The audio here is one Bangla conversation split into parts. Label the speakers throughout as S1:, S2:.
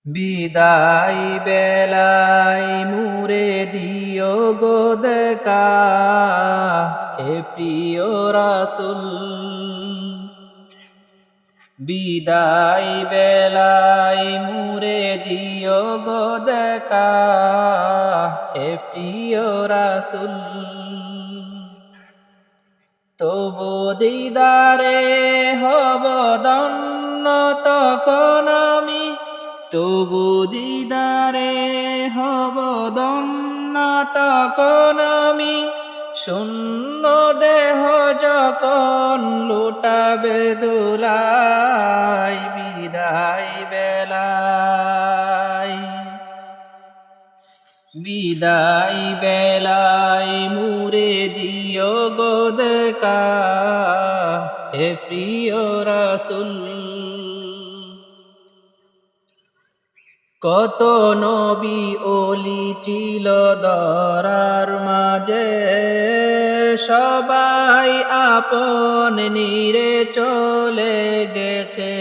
S1: বিদায় বেলায় মুরে দিও গো দেখা, হে প্রিয় রাসূল। বিদায় বেলায় মুরে দিও গো দেখা, হে প্রিয় রাসূল। তবু দিদারে হব ধন্য তখন আমি, তবু দিদারে হব ধন্য তখন আমি। শূন্য দেহ যখন লুটাবে দোলায়, বিদায় বেলায়, বিদায় বেলায় মুরে দিও গো দেখা, হে প্রিয় রাসূল। কত নবী ওলি ছিল ধরার মাঝে, সবাই আপন নিরে চলে গেছে।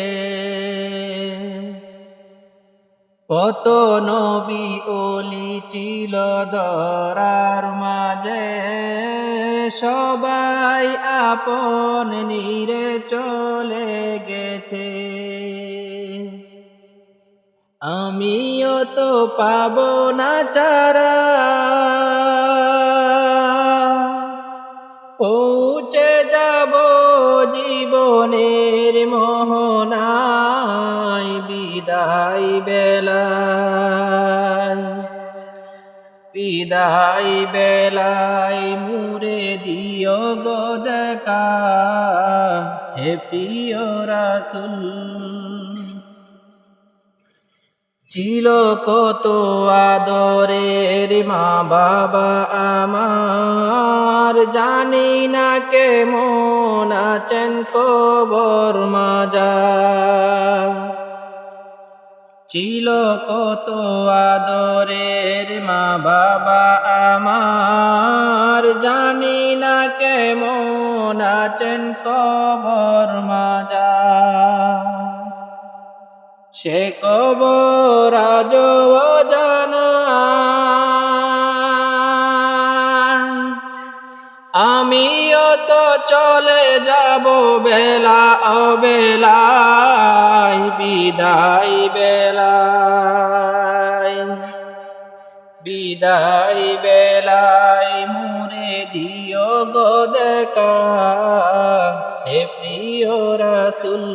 S1: কত নবী ওলি ছিল ধরার মাঝে, সবাই আপন নিরে চলে গেছে। আমিও তো পাব না চারা, পৌঁছে যাব জীবনের মোহনায়, বিদায় বেলায়, বিদায় বেলায় মুরে দিও গো দেখা, হে প্রিয় রাসূল। ছিল কত আদরের মা বাবা আমার, জানি না কেমন আছেন কবর মাজার। ছিল কত আদরের মা বাবা আমার, জানি না কেমন আছেন কবর মাজার। সে কবর আজও অজানা, আমিও তো চলে যাব বেলা অবেলায়, বিদায় বেলায়, বিদায় বেলায় মুরে দিও গো দেখা, হে প্রিয় রাসূল।